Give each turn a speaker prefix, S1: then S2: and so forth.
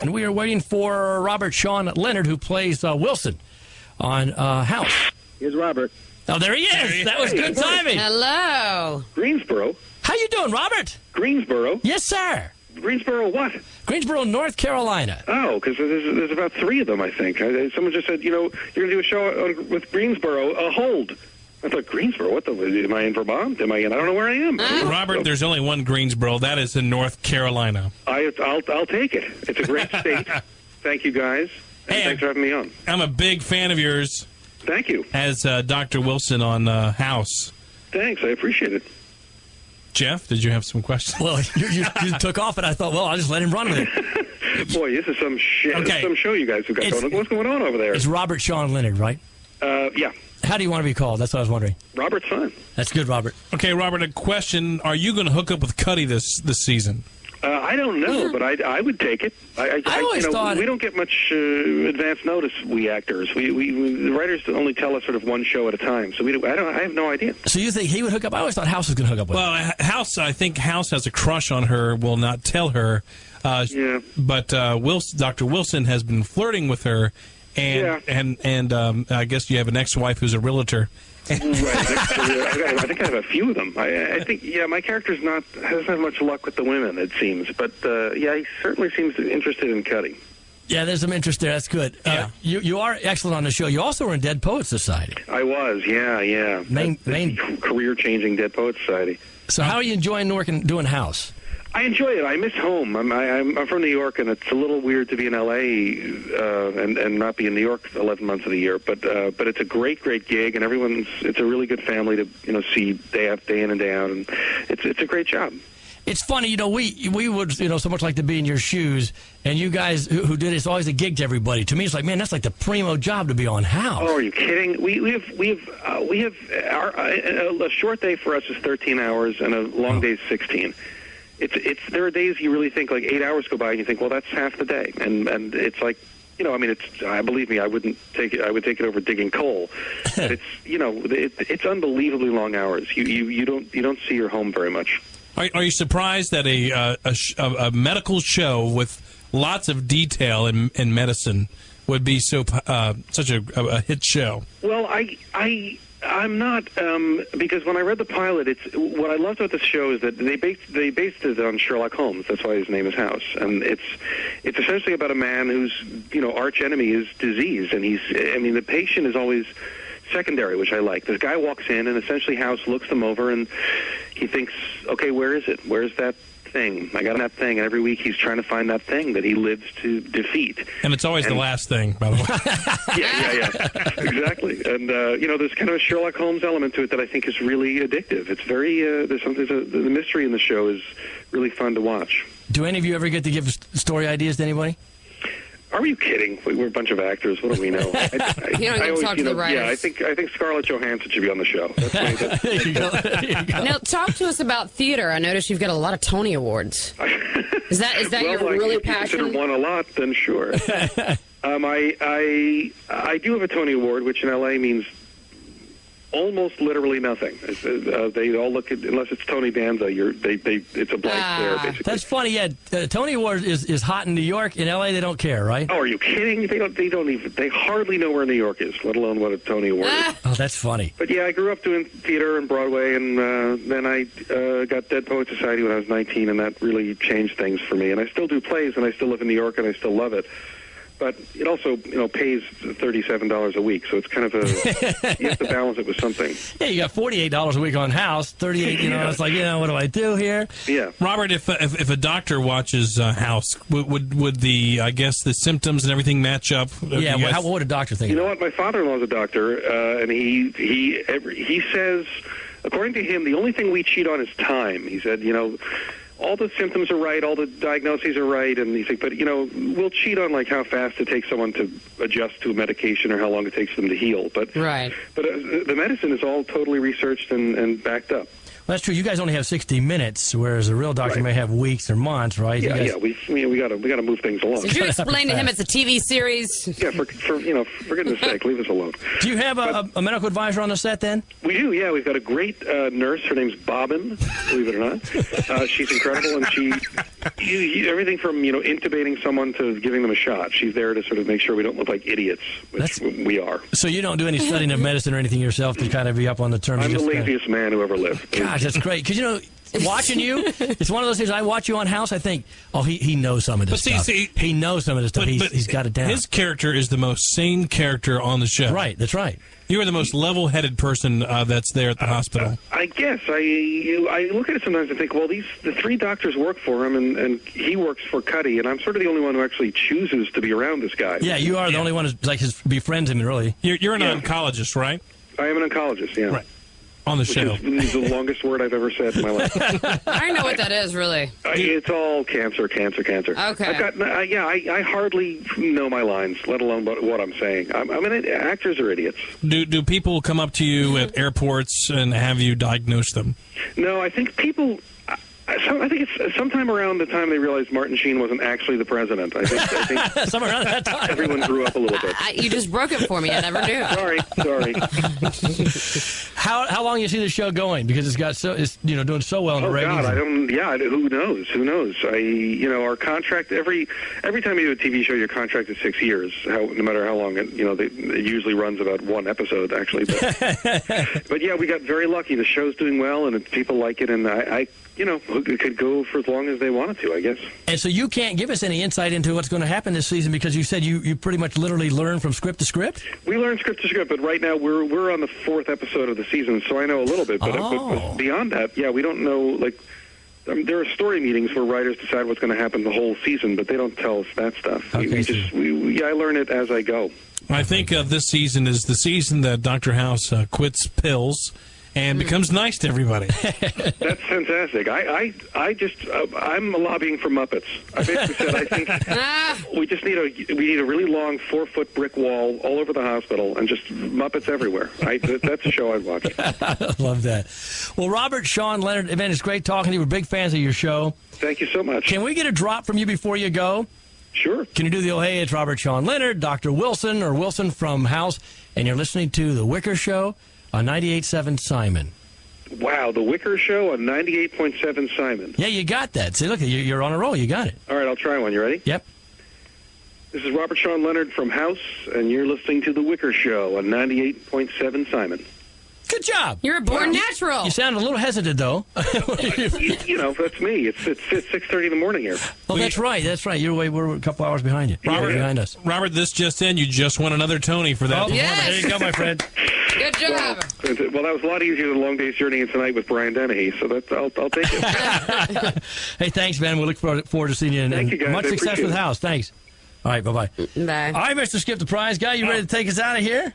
S1: And we are waiting for Robert Sean Leonard, who plays Wilson on House.
S2: Here's Robert.
S1: Oh, there he is. That was good timing.
S3: Hello.
S2: Greensboro.
S1: How you doing, Robert?
S2: Greensboro?
S1: Yes, sir.
S2: Greensboro what?
S1: Greensboro, North Carolina.
S2: Oh, because there's about 3 of them, I think. Someone just said, you're going to do a show with Greensboro. Hold. I thought, Greensboro? What the? Am I in Vermont? Am I in? I don't know where I am.
S4: Robert, there's only one Greensboro. That is in North Carolina.
S2: I'll take it. It's a great state. Thank you, guys. And thanks for having me on.
S4: I'm a big fan of yours.
S2: Thank you.
S4: As Dr. Wilson on House.
S2: Thanks. I appreciate it.
S4: Jeff, did you have some questions?
S1: Well, you took off, and I thought, well, I'll just let him run with it.
S2: Boy, this is some shit.
S4: Okay.
S2: This is some show you guys have got going on. What's going on over there?
S1: It's Robert Sean Leonard, right?
S2: Yeah.
S1: How do you want to be called? That's what I was wondering.
S2: Robert's fine.
S1: That's good, Robert.
S4: Okay, Robert, a question. Are you going to hook up with Cuddy this season?
S2: I don't know, but I would take it. I
S1: always thought
S2: we don't get much advance notice. We actors, we the writers only tell us sort of one show at a time. So I have no idea.
S1: So you think he would hook up? I always thought House was going to hook up with him.
S4: Well, I think House has a crush on her. Will not tell her.
S2: Yeah.
S4: But Dr. Wilson has been flirting with her, and I guess you have an ex-wife who's a realtor.
S2: Right. I think I have a few of them. I think, my character's hasn't had much luck with the women, it seems. But, he certainly seems interested in Cuddy.
S1: Yeah, there's some interest there. That's good.
S4: Yeah.
S1: You are excellent on the show. You also were in Dead Poets Society.
S2: I was, yeah.
S1: Main
S2: career-changing Dead Poets Society.
S1: So how are you enjoying doing House?
S2: I enjoy it. I miss home. I'm from New York, and it's a little weird to be in L.A. And not be in New York 11 months of the year. But it's a great gig, and it's a really good family to see day in and day out, and it's a great job.
S1: It's funny, we would so much like to be in your shoes, and you guys who did it's always a gig to everybody. To me, it's like, man, that's like the primo job to be on House.
S2: Oh, are you kidding? We have a short day for us is 13 hours, and a long day is 16. There are days you really think like 8 hours go by and you think, well, that's half the day, and it's like, believe me, I wouldn't take it. I would take it over digging coal. But it's unbelievably long hours. You don't see your home very much.
S4: Are you surprised that a medical show with lots of detail in medicine would be such a hit show? Well,
S2: I'm not, because when I read the pilot, what I loved about this show is that they based it on Sherlock Holmes. That's why his name is House, and it's essentially about a man whose arch enemy is disease, and the patient is always secondary, which I like. This guy walks in, and essentially House looks them over, and he thinks, okay, where is it? Where's that thing? I got that thing, and every week he's trying to find that thing that he lives to defeat.
S4: And it's always the last thing, by the way.
S2: Yeah, exactly. And there's kind of a Sherlock Holmes element to it that I think is really addictive. It's very the mystery in the show is really fun to watch.
S1: Do any of you ever get to give story ideas to anybody?
S2: Are you kidding? We're a bunch of actors. What do we know?
S3: You don't get to talk to the writers.
S2: Yeah, I think Scarlett Johansson should be on the show.
S1: There you go.
S3: Now, talk to us about theater. I noticed you've got a lot of Tony Awards. Is that your really passion?
S2: If you consider one a lot, then sure. I do have a Tony Award, which in L.A. means almost literally nothing. They all look at, unless it's Tony Danza, it's a blank stare, basically.
S1: That's funny. Yeah, Tony Award is hot in New York. In L.A., they don't care, right?
S2: Oh, are you kidding? They hardly know where New York is, let alone what a Tony Award is.
S1: Oh, that's funny.
S2: But yeah, I grew up doing theater and Broadway, and then I got Dead Poets Society when I was 19, and that really changed things for me. And I still do plays, and I still live in New York, and I still love it. But it also, pays $37 a week, so it's kind of you have to balance it with something.
S1: Yeah, you got $48 a week on House, $38. It's like, what do I do here?
S2: Yeah,
S4: Robert, if a doctor watches House, would the symptoms and everything match up?
S1: Yeah, what would a doctor think?
S2: You know what? My father-in-law is a doctor, and he says, according to him, the only thing we cheat on is time. He said, all the symptoms are right, all the diagnoses are right, and you think, but we'll cheat on like how fast it takes someone to adjust to a medication or how long it takes them to heal. But
S3: right.
S2: But the medicine is all totally researched and backed up.
S1: Well, that's true. You guys only have 60 minutes, whereas a real doctor may have weeks or months, right?
S2: Yeah, we got to move things along.
S3: Did you explain to him it's a TV series?
S2: Yeah, for goodness sake, leave us alone.
S1: Do you have a medical advisor on the set then?
S2: We do. Yeah, we've got a great nurse. Her name's Bobbin. Believe it or not, she's incredible, and Everything from intubating someone to giving them a shot. She's there to sort of make sure we don't look like idiots, which we are.
S1: So you don't do any studying of medicine or anything yourself to kind of be up on the terms?
S2: I'm the laziest man who ever lived.
S1: Gosh, that's great. Because watching you, it's one of those things. I watch you on House. I think, he knows some of this stuff. He knows some of this stuff. He's got it down.
S4: His character is the most sane character on the show.
S1: Right. That's right.
S4: You are the most level-headed person that's there at the hospital.
S2: I guess I look at it sometimes and think, well, the three doctors work for him, and he works for Cuddy, and I'm sort of the only one who actually chooses to be around this guy.
S1: Yeah, you are the only one who befriends him, really.
S4: You're an oncologist, right?
S2: I am an oncologist. Yeah.
S4: Right. On the show.
S2: Which is the longest word I've ever said in my life.
S3: I don't know what that is, really.
S2: It's all cancer.
S3: Okay.
S2: I hardly know my lines, let alone what I'm saying. Actors are idiots.
S4: Do people come up to you at airports and have you diagnose them?
S2: No, I think people... I think it's sometime around the time they realized Martin Sheen wasn't actually the president. I think
S1: somewhere around that time.
S2: Everyone grew up a little bit.
S3: You just broke it for me. I never knew.
S2: Sorry.
S1: How long you see the show going? Because it's doing so well in the ratings.
S2: God, who knows? Who knows? Our contract every time you do a TV show, your contract is 6 years. No matter how long it usually runs about one episode actually. But yeah, we got very lucky. The show's doing well, and people like it, and it could go for as long as they wanted to, I guess.
S1: And so you can't give us any insight into what's going to happen this season because you said you pretty much literally learn from script to script?
S2: We learn script to script, but right now we're on the 4th episode of the season, so I know a little bit. But beyond that, we don't know. There are story meetings where writers decide what's going to happen the whole season, but they don't tell us that stuff. Okay, I learn it as I go.
S4: I think this season is the season that Dr. House quits pills and becomes nice to everybody.
S2: That's fantastic. I'm lobbying for Muppets. I basically said I think we just need a really long 4-foot brick wall all over the hospital and just Muppets everywhere. That's a show I'd watch.
S1: I love that. Well, Robert, Sean Leonard, man, it's great talking to you. We're big fans of your show.
S2: Thank you so much.
S1: Can we get a drop from you before you go?
S2: Sure.
S1: Can you do the hey, it's Robert Sean Leonard, Dr. Wilson from House, and you're listening to The Wicker Show on 98.7 Simon.
S2: Wow, The Wicker Show on 98.7 Simon.
S1: Yeah, you got that. See, look, you're on a roll. You got it.
S2: All right, I'll try one. You ready?
S1: Yep.
S2: This is Robert Sean Leonard from House, and you're listening to The Wicker Show on 98.7 Simon.
S1: Good job.
S3: You're a born natural.
S1: You sound a little hesitant, though.
S2: That's me. It's 6:30 in the morning here.
S1: Oh, that's right. We're a couple hours behind you.
S4: Robert,
S1: behind us.
S4: Robert, this just in. You just won another Tony for that.
S1: Oh, yes. There you go, my friend.
S3: Good job.
S2: Well, that was a lot easier than A Long Day's Journey and Tonight with Brian Dennehy, so I'll take it.
S1: Hey, thanks, man. We look forward to seeing you.
S2: Thank you, guys.
S1: Much success with House. Thanks. All right, bye-bye.
S3: Bye.
S1: All right, Mr. Skip the Prize Guy, you ready to take us out of here?